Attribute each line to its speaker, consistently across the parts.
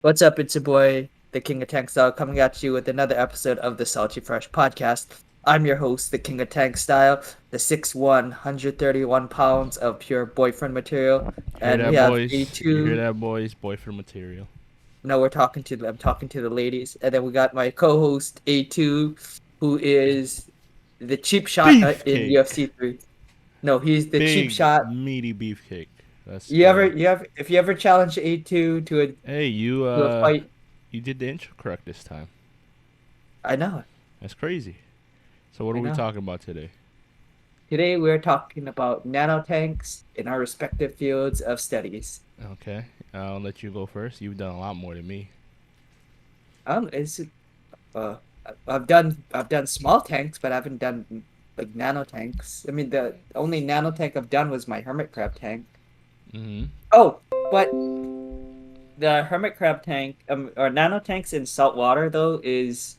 Speaker 1: What's up? It's your boy, the King of Tank Style, coming at you with another episode of the Salty Fresh podcast. I'm your host, the King of Tank Style, the 6'1", 131 pounds of pure boyfriend material,
Speaker 2: Hear
Speaker 1: and we
Speaker 2: that,
Speaker 1: have
Speaker 2: boys? You hear
Speaker 1: A2.
Speaker 2: that, boys? Boyfriend material.
Speaker 1: No, I'm talking to the ladies, and then we got my co-host A2, who is the cheap shot in
Speaker 2: Beefcake.
Speaker 1: UFC 3. No, he's the cheap
Speaker 2: Big,
Speaker 1: shot.
Speaker 2: meaty beefcake. That's
Speaker 1: If you ever challenge A2
Speaker 2: Hey, you
Speaker 1: to a fight,
Speaker 2: you did the intro correct this time.
Speaker 1: I know,
Speaker 2: That's crazy. So what are
Speaker 1: I
Speaker 2: we
Speaker 1: know.
Speaker 2: talking about today?
Speaker 1: Today we're talking about nanotanks in our respective fields of studies.
Speaker 2: Okay, I'll let you go first. You've done a lot more than me.
Speaker 1: Is uh I've done small tanks, but I haven't done like nanotanks. I mean the only nanotank I've done was my hermit crab tank.
Speaker 2: Mm-hmm.
Speaker 1: Oh, but the hermit crab tank or nanotanks in saltwater though is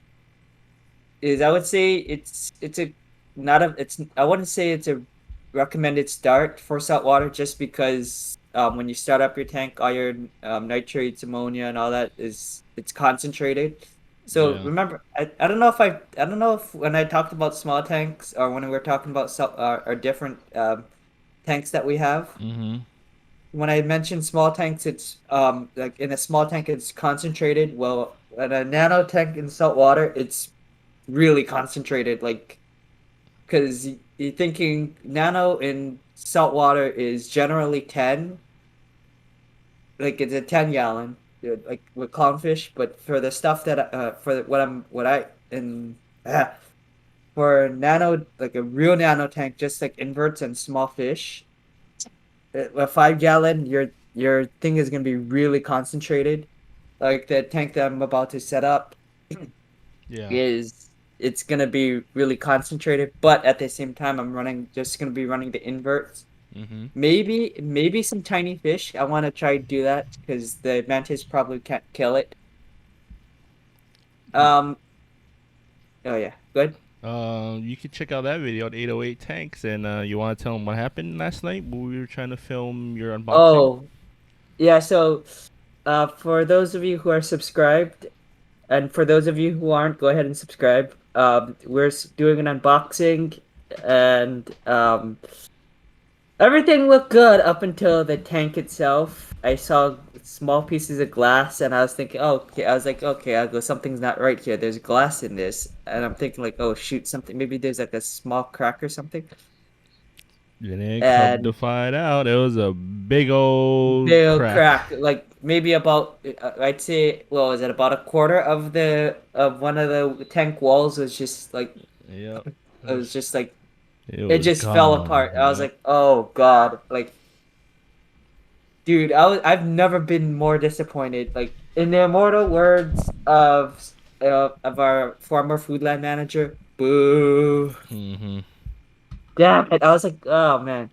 Speaker 1: I would say it's a not a it's I wouldn't say it's a recommended start for saltwater just because when you start up your tank, all your nitrates, ammonia, and all that it's concentrated. So
Speaker 2: Yeah.
Speaker 1: remember, I don't know if I don't know if when I talked about small tanks or when we were talking about our different tanks that we have.
Speaker 2: Mm-hmm.
Speaker 1: When I mentioned small tanks, it's like in a small tank it's concentrated. Well, in a nano tank in saltwater, it's really concentrated, like because you're thinking nano in salt water is generally 10, like it's a 10 gallon, like with clownfish, but for the stuff that for what I in uh, for nano, like a real nano tank, just like inverts and small fish, a 5 gallon, your thing is gonna be really concentrated. Like the tank that I'm about to set up
Speaker 2: Yeah.
Speaker 1: is it's gonna be really concentrated, but at the same time, I'm running just gonna be running the inverts.
Speaker 2: Mm-hmm.
Speaker 1: Maybe some tiny fish. I want to try to do that because the mantis probably can't kill it. Um. Oh yeah. Good.
Speaker 2: You can check out that video at 808 Tanks, and you want to tell them what happened last night when we were trying to film your unboxing?
Speaker 1: Oh yeah. So, for those of you who are subscribed, and for those of you who aren't, go ahead and subscribe. We're doing an unboxing, and everything looked good up until the tank itself. I saw small pieces of glass, and I was thinking, oh, okay. I was like, okay, I go, something's not right here. There's glass in this, and I'm thinking like, oh shoot, something. Maybe there's like a small crack or something.
Speaker 2: Then come to
Speaker 1: And
Speaker 2: find out, it was a big old
Speaker 1: they'll
Speaker 2: crack.
Speaker 1: crack like maybe about I'd say, well, is it about a quarter of the of one of the tank walls was just like
Speaker 2: Yep.
Speaker 1: it was just like
Speaker 2: It
Speaker 1: it
Speaker 2: was
Speaker 1: just fell
Speaker 2: gone.
Speaker 1: apart. I was
Speaker 2: Yep.
Speaker 1: like, oh god, like dude, I've never been more disappointed. Like in the immortal words of our former Foodland manager, boo.
Speaker 2: Mm-hmm.
Speaker 1: Damn it. I was like, oh man.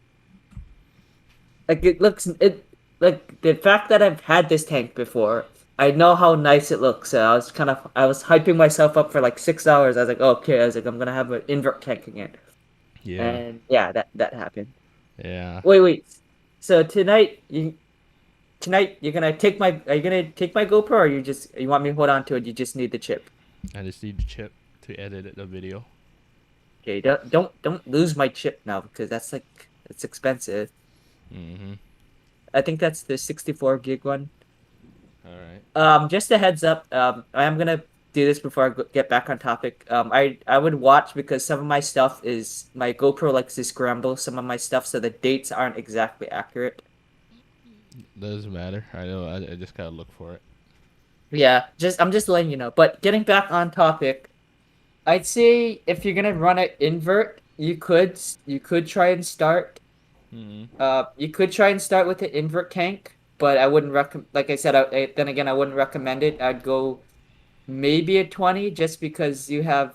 Speaker 1: Like it looks it like the fact that I've had this tank before, I know how nice it looks. So I was hyping myself up for like 6 hours. I was like, okay, I was like, I'm gonna have an invert tank again.
Speaker 2: Yeah.
Speaker 1: And yeah, that happened.
Speaker 2: Yeah.
Speaker 1: Wait. So tonight you're gonna take my are you gonna take my GoPro, or you want me to hold on to it, you just need the chip?
Speaker 2: I just need the chip to edit the video.
Speaker 1: Okay, don't lose my chip now because that's like it's expensive.
Speaker 2: Mm-hmm.
Speaker 1: I think that's the 64 gig one.
Speaker 2: All right.
Speaker 1: Just a heads up, I am gonna do this before get back on topic. I would watch because some of my stuff is my GoPro likes to scramble some of my stuff, so the dates aren't exactly accurate.
Speaker 2: Doesn't matter. I know. I just gotta look for it.
Speaker 1: Yeah, just I'm just letting you know. But getting back on topic, I'd say if you're gonna run it invert, you could try and start.
Speaker 2: Mm-hmm.
Speaker 1: You could try and start with the invert tank, but I wouldn't recommend. Like I said, then again, I wouldn't recommend it. I'd go maybe a 20 just because you have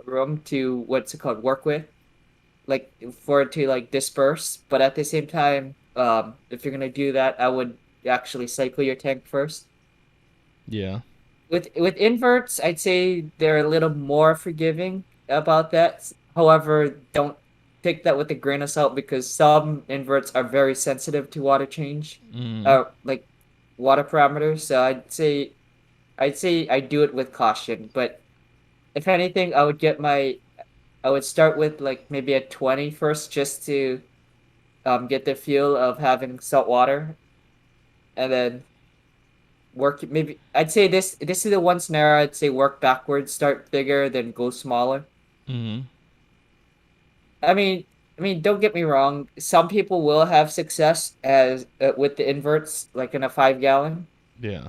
Speaker 1: room to what's it called work with, like for it to like disperse. But at the same time, if you're gonna do that, I would actually cycle your tank first.
Speaker 2: Yeah.
Speaker 1: With inverts, I'd say they're a little more forgiving about that. However, don't take that with a grain of salt because some inverts are very sensitive to water change.
Speaker 2: Mm-hmm.
Speaker 1: Like water parameters. So I'd say I do it with caution. But if anything, I would start with like maybe a 20 first, just to get the feel of having salt water, and then work. Maybe I'd say this is the one scenario I'd say work backwards, start bigger, then go smaller.
Speaker 2: Mm-hmm.
Speaker 1: I mean, don't get me wrong. Some people will have success as with the inverts, like in a 5 gallon.
Speaker 2: Yeah.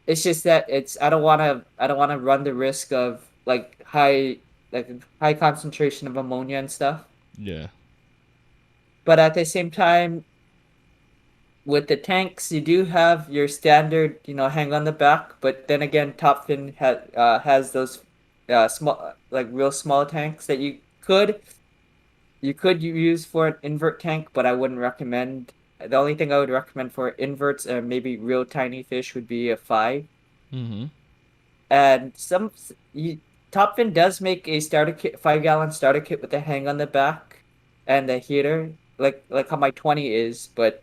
Speaker 1: It's just that it's I don't want to run the risk of like high concentration of ammonia and stuff.
Speaker 2: Yeah.
Speaker 1: But at the same time, with the tanks, you do have your standard, hang on the back. But then again, has those small, like real small tanks that you could use for an invert tank, but I wouldn't recommend. The only thing I would recommend for inverts and maybe real tiny fish would be a 5.
Speaker 2: Mm-hmm.
Speaker 1: And Top Fin does make a starter kit, 5 gallon starter kit with a hang on the back and a heater, like how my 20 is. But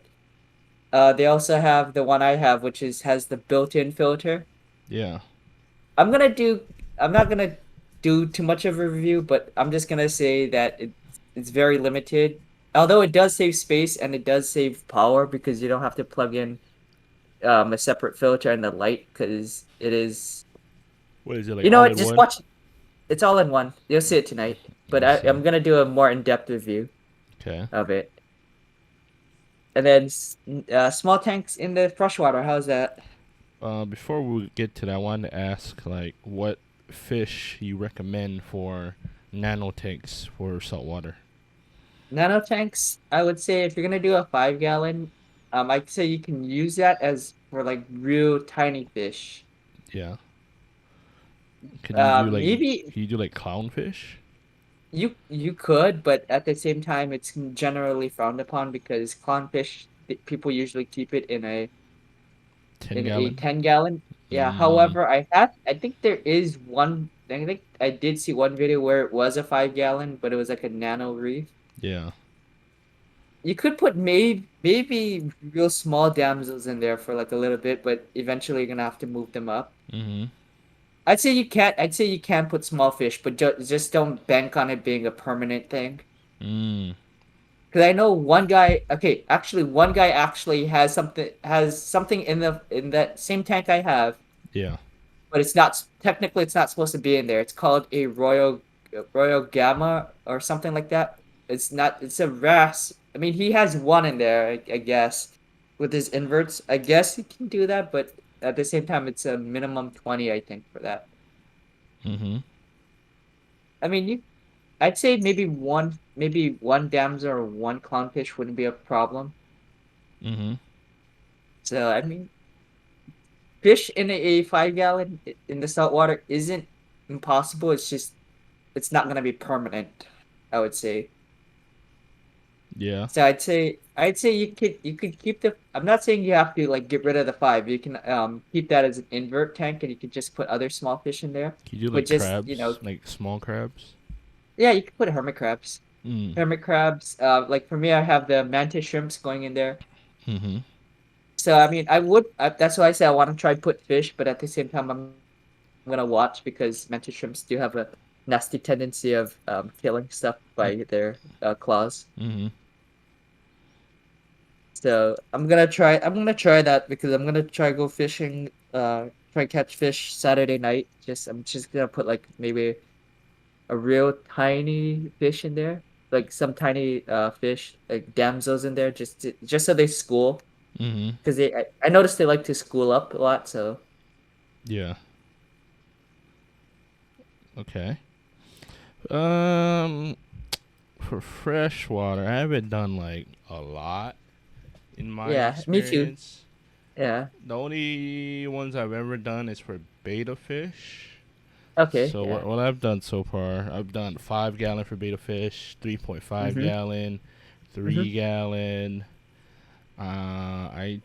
Speaker 1: they also have the one I have, which has the built-in filter.
Speaker 2: Yeah.
Speaker 1: I'm gonna do. I'm not gonna do too much of a review, but I'm just gonna say that it's very limited. Although it does save space and it does save power because you don't have to plug in a separate filter and the light, because it is.
Speaker 2: What is it, like
Speaker 1: You know
Speaker 2: all
Speaker 1: what?
Speaker 2: in
Speaker 1: Just
Speaker 2: one?
Speaker 1: watch. It's all in one. You'll see it tonight. But
Speaker 2: I see.
Speaker 1: I'm gonna do a more in-depth review
Speaker 2: Okay.
Speaker 1: of it. And then small tanks in the freshwater. How's that?
Speaker 2: Before we get to that, I wanted to ask like what fish you recommend for nano tanks for saltwater.
Speaker 1: Nano tanks, I would say if you're gonna do a 5 gallon, I'd say you can use that as for like real tiny fish.
Speaker 2: Yeah. Can you do like
Speaker 1: Maybe
Speaker 2: can you do like clownfish?
Speaker 1: you could, but at the same time, it's generally frowned upon because clownfish people usually keep it
Speaker 2: Ten
Speaker 1: in a
Speaker 2: gallon.
Speaker 1: 10 gallon. Yeah.
Speaker 2: Mm.
Speaker 1: However, I think there is one. I think I did see one video where it was a 5 gallon, but it was like a nano reef.
Speaker 2: Yeah.
Speaker 1: You could put maybe real small damsels in there for like a little bit, but eventually you're gonna have to move them up.
Speaker 2: Mm-hmm.
Speaker 1: I'd say you can put small fish, but just don't bank on it being a permanent thing.
Speaker 2: Mm.
Speaker 1: Because I know one guy. Okay, actually, one guy actually has something in that same tank I have,
Speaker 2: Yeah.
Speaker 1: but it's not technically it's not supposed to be in there. It's called a Royal Gamma or something like that. It's not. It's a RAS. I mean, he has one in there, I guess, with his inverts. I guess he can do that, but at the same time, it's a minimum 20, I think, for that.
Speaker 2: Mm-hmm.
Speaker 1: I mean, I'd say maybe one damsel or one clownfish wouldn't be a problem.
Speaker 2: Mm-hmm.
Speaker 1: So I mean, fish in a 5 gallon in the saltwater isn't impossible. It's just it's not gonna be permanent, I would say.
Speaker 2: Yeah.
Speaker 1: So I'd say you could keep the. I'm not saying you have to like get rid of the 5. You can keep that as an invert tank, and you could just put other small fish in there.
Speaker 2: Can you do
Speaker 1: But
Speaker 2: like
Speaker 1: just
Speaker 2: crabs, like small crabs?
Speaker 1: yeah, you could put hermit crabs.
Speaker 2: Mm.
Speaker 1: Hermit crabs. Like for me, I have the mantis shrimps going in there.
Speaker 2: Mm-hmm.
Speaker 1: So I mean, that's why I say I want to try put fish, but at the same time, I'm gonna watch because mantis shrimps do have a nasty tendency of killing stuff by their claws.
Speaker 2: Mm-hmm.
Speaker 1: So I'm gonna try that because I'm gonna try go fishing, try catch fish Saturday night. I'm just gonna put like maybe a real tiny fish in there, like some tiny fish, like damsels in there, just so they school.
Speaker 2: Mm-hmm.
Speaker 1: Because I noticed they like to school up a lot. So
Speaker 2: Yeah. Okay. Um, for freshwater, I haven't done like a lot in my
Speaker 1: yeah, me too.
Speaker 2: experience.
Speaker 1: Yeah.
Speaker 2: The only ones I've ever done is for beta fish.
Speaker 1: Okay.
Speaker 2: So
Speaker 1: Yeah.
Speaker 2: what I've done so far, I've done 5 gallon for beta fish, 3.5
Speaker 1: Mm-hmm.
Speaker 2: gallon,
Speaker 1: Mm-hmm.
Speaker 2: 3 gallon. I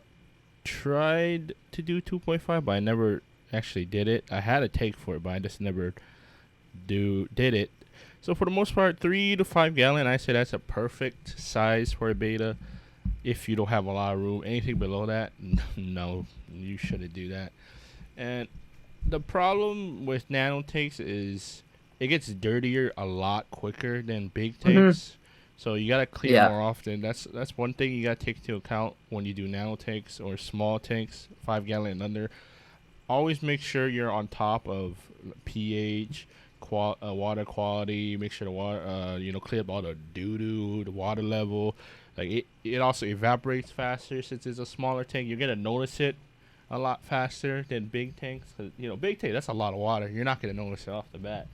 Speaker 2: tried to do 2.5, but I never actually did it. I had a take for it, but I just never did it. So for the most part, 3 to 5 gallon, I say that's a perfect size for a beta. if you don't have a lot of room. Anything below that, no, you shouldn't do that. And the problem with nano tanks is it gets dirtier a lot quicker than big
Speaker 1: Hmm.
Speaker 2: tanks. So you gotta clear
Speaker 1: Yeah.
Speaker 2: more often. That's one thing you gotta take into account when you do nano tanks or small tanks, 5 gallon and under. Always make sure you're on top of pH, water quality. Make sure the water, clear up all the doo doo, the water level. Like it also evaporates faster since it's a smaller tank. You're gonna notice it a lot faster than big tanks. 'Cause, big tank, that's a lot of water. You're not gonna notice it off the bat.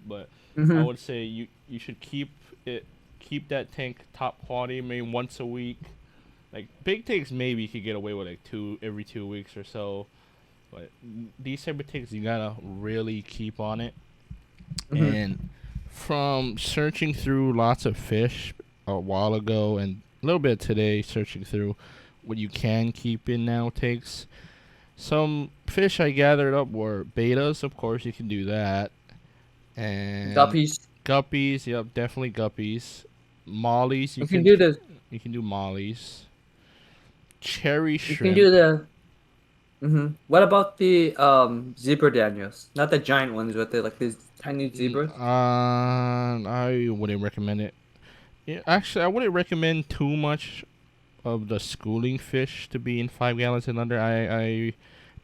Speaker 2: But I
Speaker 1: Hmm.
Speaker 2: would say you should it keep that tank top quality, maybe once a week. Like big tanks, maybe you could get away with like two every 2 weeks or so. But these type of tanks, you gotta really keep on it.
Speaker 1: Hmm.
Speaker 2: And from searching through lots of fish a while ago and a little bit today, searching through what you can keep in now tanks. Some fish I gathered up were betas, of course you can do that, and
Speaker 1: Guppies.
Speaker 2: guppies. Yep, definitely guppies. Mollies,
Speaker 1: You can do the.
Speaker 2: you can do mollies. Cherry
Speaker 1: You can do
Speaker 2: shrimp.
Speaker 1: the. Hmm. What about the zebra Daniels? Not the giant ones, but the like these tiny zebras.
Speaker 2: I wouldn't recommend it. Yeah, actually, I wouldn't recommend too much of the schooling fish to be in 5 gallons and under. I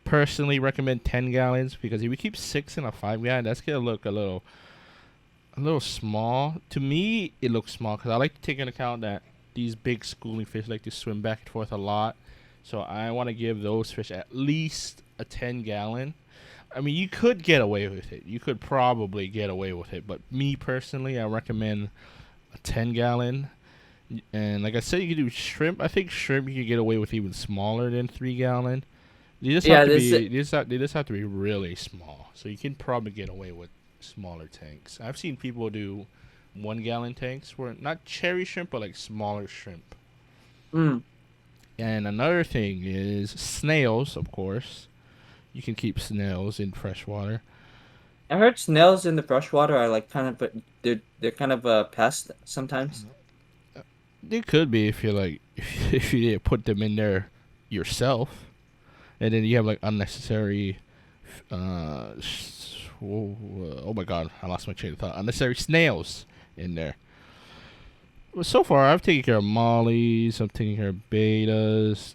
Speaker 2: personally recommend 10 gallons because if you keep six in a 5 gallon, that's gonna look a little small. To me, it looks small because I like to take into account that these big schooling fish like to swim back and forth a lot. So I want to give those fish at least a 10 gallon. I mean, you could get away with it. You could probably get away with it. But me personally, I recommend a 10 gallon. And like I said, you can do shrimp. I think shrimp you can get away with even smaller than 3 gallon. They just have
Speaker 1: Yeah,
Speaker 2: to
Speaker 1: this.
Speaker 2: be they just have to be really small. So you can probably get away with smaller tanks. I've seen people do 1 gallon tanks where not cherry shrimp but like smaller shrimp.
Speaker 1: Mm.
Speaker 2: And another thing is snails, of course. You can keep snails in fresh water.
Speaker 1: I heard snails in the freshwater are like kind of, but they're kind of a pest sometimes.
Speaker 2: They could be if you like if you put them in there yourself, and then you have like unnecessary. Oh my god, I lost my train of thought. Unnecessary snails in there. Well, so far I've taken care of mollies. I'm taking care of betas,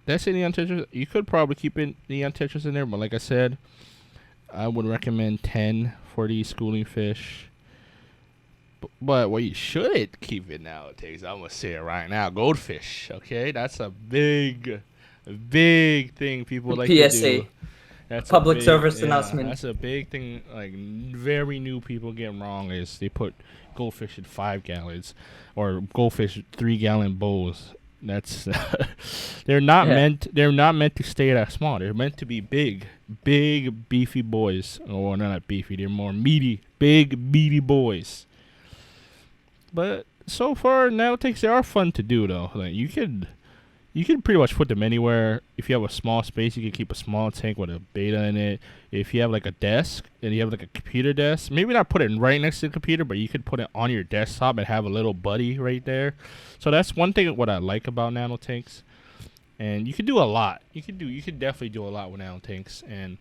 Speaker 2: that's a neon tetras. You could probably keep in neon tetras in there, but like I said, I would recommend 10 for these schooling fish. But what you should keep it nowadays, I'm gonna say it right now, goldfish. Okay, that's a big thing people like to do.
Speaker 1: PSA,
Speaker 2: That's a
Speaker 1: public
Speaker 2: big,
Speaker 1: service
Speaker 2: yeah,
Speaker 1: announcement.
Speaker 2: that's a big thing. Like very new people get wrong is they put goldfish in 5 gallons, or goldfish 3 gallon bowls. That's
Speaker 1: Yeah.
Speaker 2: they're not meant to stay that small. They're meant to be big beefy boys. Oh, well, not beefy. They're more meaty, big meaty boys. But so far, now takes they are fun to do though. Like you can pretty much put them anywhere. If you have a small space, you can keep a small tank with a beta in it. If you have like a desk and you have like a computer desk, maybe not put it right next to the computer, but you could put it on your desktop and have a little buddy right there. So that's one thing what I like about nano tanks. And you can do a lot. You could definitely do a lot with nano tanks. And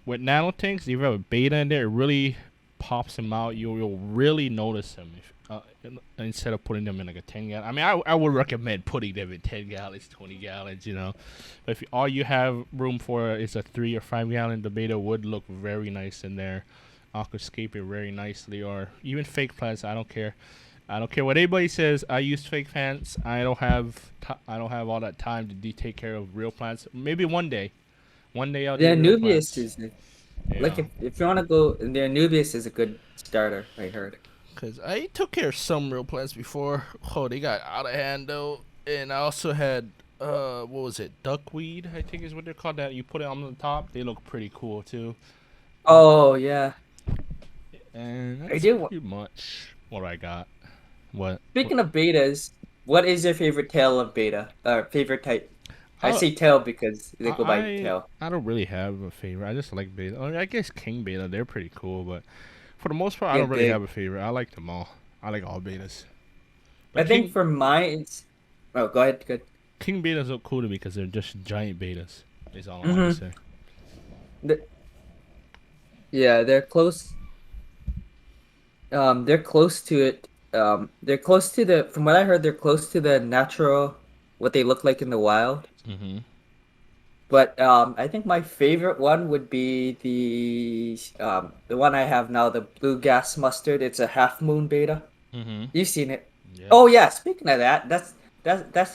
Speaker 2: with nano tanks, if you have a beta in there, it really pops them out. You'll really notice them instead of putting them in like a 10 gallon. I mean, I would recommend putting them in 10 gallons, 20 gallons. But if all you have room for is a 3 or 5 gallon, the beta would look very nice in there. Aquascape it very nicely, or even fake plants. I don't care. I don't care what anybody says. I use fake plants. I don't have all that time to take care of real plants. Maybe one day. One day I'll
Speaker 1: The
Speaker 2: do real
Speaker 1: Anubius
Speaker 2: plants.
Speaker 1: is like
Speaker 2: Yeah.
Speaker 1: if you want to go, the Anubius is a good starter. I heard.
Speaker 2: Cause I took care of some real plants before. Oh, they got out of hand though. And I also had what was it? Duckweed, I think is what they're called. That you put it on the top. They look pretty cool too.
Speaker 1: Oh yeah,
Speaker 2: And
Speaker 1: I
Speaker 2: that's
Speaker 1: do.
Speaker 2: pretty much what I got. What?
Speaker 1: Speaking of betas, what is your favorite tail of beta? Favorite type? I
Speaker 2: I
Speaker 1: say tail because they go by
Speaker 2: I
Speaker 1: tail.
Speaker 2: I don't really have a favorite. I just like beta. I guess king beta. They're pretty cool, but for the most part, I don't
Speaker 1: Get
Speaker 2: really have
Speaker 1: big.
Speaker 2: a favorite. I like them all. I like all betas.
Speaker 1: I
Speaker 2: But
Speaker 1: think
Speaker 2: king.
Speaker 1: for mine, it's Oh, go ahead. Good.
Speaker 2: King betas look cool to me because they're just giant betas. Is all I want to
Speaker 1: Mm-hmm.
Speaker 2: say.
Speaker 1: Yeah, they're close. They're close to it. They're close to the. From what I heard, they're close to the natural, what they look like in the wild.
Speaker 2: Mm-hmm.
Speaker 1: But I think my favorite one would be the one I have now, the blue gas mustard. It's a half moon beta.
Speaker 2: Mm-hmm.
Speaker 1: You've seen it.
Speaker 2: Yep.
Speaker 1: Oh yeah, speaking of that, that's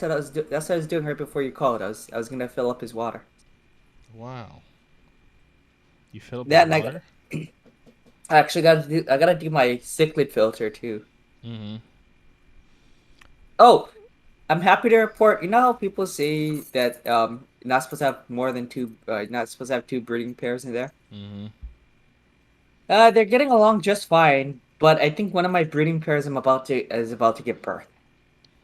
Speaker 1: what I was doing right before you called. I was gonna fill up his water.
Speaker 2: Wow. You fill up his
Speaker 1: Yeah, and
Speaker 2: water?
Speaker 1: I actually I gotta do my cichlid filter too.
Speaker 2: Mm-hmm.
Speaker 1: Oh, I'm happy to report. You know how people say that you're not supposed to have more than two, you're not supposed to have two breeding pairs in there.
Speaker 2: Mm-hmm.
Speaker 1: They're getting along just fine, but I think one of my breeding pairs is about to give birth.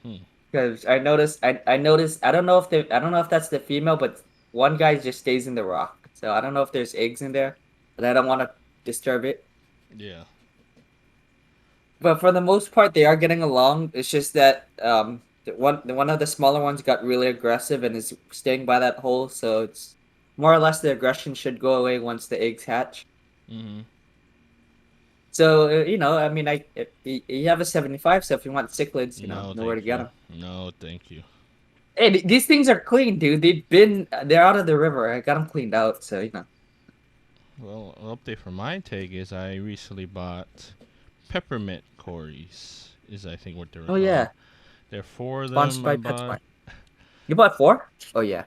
Speaker 2: Hmm.
Speaker 1: Because I noticed I don't know if that's the female, but one guy just stays in the rock. So I don't know if there's eggs in there, but I don't want to disturb it.
Speaker 2: Yeah.
Speaker 1: But for the most part, they are getting along. It's just that one of the smaller ones got really aggressive and is staying by that hole. So it's more or less the aggression should go away once the eggs hatch.
Speaker 2: Mm-hmm.
Speaker 1: So I mean, you have a 75, so if you want cichlids,
Speaker 2: No,
Speaker 1: know where to
Speaker 2: thank
Speaker 1: get
Speaker 2: you.
Speaker 1: them.
Speaker 2: No, thank you.
Speaker 1: Hey, these things are clean, dude. They're out of the river. I got them cleaned out, so
Speaker 2: Well, an update for my take is I recently bought peppermint Corys, is I think what they were
Speaker 1: Oh
Speaker 2: called.
Speaker 1: yeah,
Speaker 2: There are four of
Speaker 1: sponsored
Speaker 2: them I
Speaker 1: by
Speaker 2: bought.
Speaker 1: PetSmart. You bought four? Oh yeah,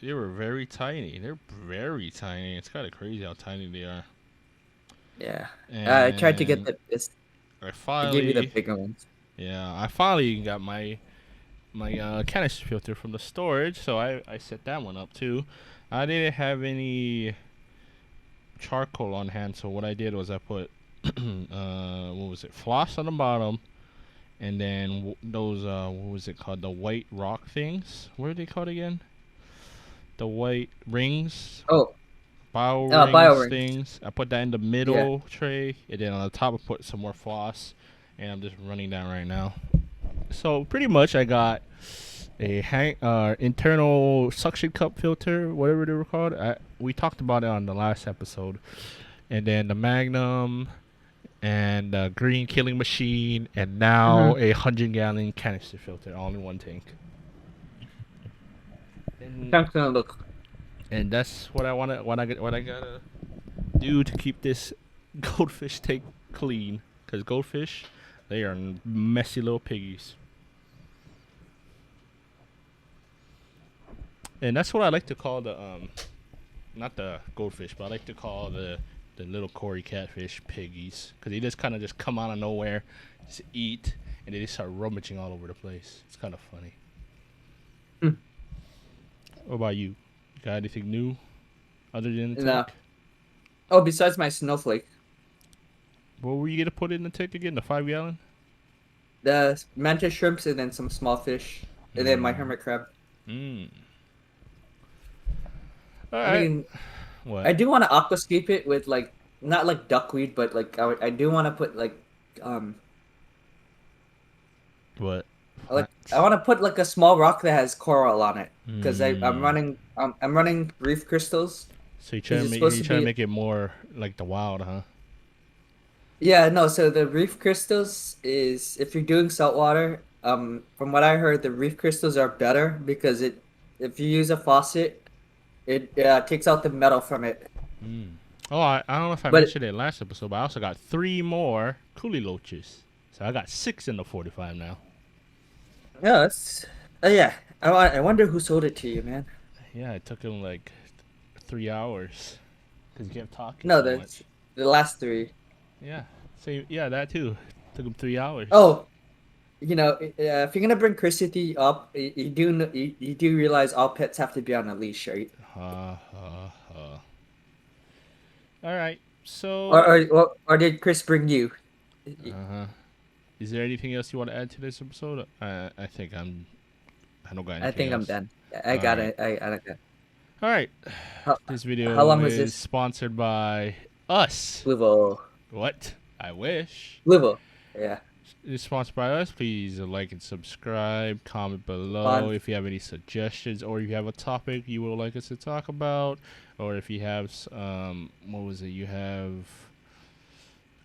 Speaker 2: They were very tiny. They're very tiny. It's kind of crazy how tiny they are.
Speaker 1: yeah. I tried to get
Speaker 2: And
Speaker 1: the this.
Speaker 2: I
Speaker 1: I gave you the
Speaker 2: finally,
Speaker 1: bigger ones.
Speaker 2: yeah, I finally got my canister filter from the storage, so I set that one up too. I didn't have any charcoal on hand, so what I did was I put what was it, floss on the bottom, and then those what was it called, the white rock things? What are they called again? The white rings,
Speaker 1: Oh,
Speaker 2: bio
Speaker 1: bio
Speaker 2: rings
Speaker 1: rings.
Speaker 2: things. I put that in the
Speaker 1: Yeah.
Speaker 2: middle tray, and then on the top I put some more floss, and I'm just running down right now. So pretty much I got a internal suction cup filter, whatever they were called. We talked about it on the last episode, and then the Magnum and the green killing machine, and now
Speaker 1: Mm-hmm.
Speaker 2: a 100-gallon canister filter all in one tank. And
Speaker 1: That's gonna look.
Speaker 2: that's what I wanna what I gotta do to keep this goldfish tank clean. Cause goldfish, they are messy little piggies. And that's what I like to call the not the goldfish, but I like to call the little Cory catfish piggies, because they just kind of just come out of nowhere, just eat, and they just start rummaging all over the place. It's kind of funny.
Speaker 1: Hmm.
Speaker 2: What about you? Got anything new other than the
Speaker 1: No.
Speaker 2: tank?
Speaker 1: Oh, besides my snowflake,
Speaker 2: What were you gonna put in the tank again? The 5 gallon?
Speaker 1: the mantis shrimps, and then some small fish, and then my
Speaker 2: Mm.
Speaker 1: hermit crab.
Speaker 2: Mm. All
Speaker 1: I
Speaker 2: right.
Speaker 1: mean, I
Speaker 2: What?
Speaker 1: do want to aquascape it with like not like duckweed, but like I do want to put like um
Speaker 2: What?
Speaker 1: I
Speaker 2: What?
Speaker 1: want to put like a small rock that has coral on it because
Speaker 2: Mm.
Speaker 1: I'm running reef crystals
Speaker 2: So
Speaker 1: because it's supposed
Speaker 2: you
Speaker 1: to
Speaker 2: trying to
Speaker 1: be.
Speaker 2: make it more like the wild, huh?
Speaker 1: Yeah, no, so the reef crystals is if you're doing saltwater, from what I heard, the reef crystals are better because it if you use a faucet, it takes out the metal from it.
Speaker 2: Mm. Oh, I don't know if I
Speaker 1: But
Speaker 2: mentioned it last episode, but I also got three more coolie loaches. So I got six in the 45 now.
Speaker 1: yeah, it's yeah. I wonder who sold it to you, man.
Speaker 2: Yeah, it took him like 3 hours because he kept talking
Speaker 1: No,
Speaker 2: so
Speaker 1: the
Speaker 2: much.
Speaker 1: the last three.
Speaker 2: Yeah. So yeah, that too. Took him 3 hours.
Speaker 1: Oh, if you're gonna bring Chrissy up, you do realize all pets have to be on a leash, right?
Speaker 2: Ha ha ha. All right.
Speaker 1: Or
Speaker 2: So,
Speaker 1: or or did Chris bring you?
Speaker 2: uh huh. Is there anything else you want to add to this episode? I think I don't got
Speaker 1: I
Speaker 2: anything
Speaker 1: think I'm
Speaker 2: else.
Speaker 1: done. I
Speaker 2: All
Speaker 1: got
Speaker 2: right.
Speaker 1: it. I got it.
Speaker 2: All right.
Speaker 1: How,
Speaker 2: This
Speaker 1: how
Speaker 2: video
Speaker 1: long was
Speaker 2: is
Speaker 1: this?
Speaker 2: sponsored by us.
Speaker 1: Louisville.
Speaker 2: What? I wish.
Speaker 1: Louisville. Yeah.
Speaker 2: is sponsored by us. Please like and subscribe. Comment below
Speaker 1: On
Speaker 2: if you have any suggestions or if you have a topic you would like us to talk about, or if you have what was it? You have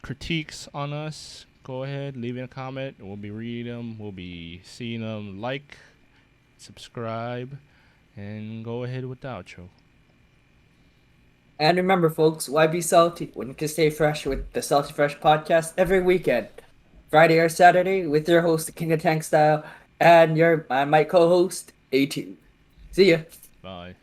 Speaker 2: critiques on us. Go ahead, leave in a comment. We'll be reading them. We'll be seeing them. Like, subscribe, and go ahead with the outro.
Speaker 1: And remember, folks, why be salty when you can stay fresh with the Salty Fresh podcast every weekend, Friday or Saturday, with your host, the King of Tank Style, and my co-host, A2. See ya.
Speaker 2: Bye.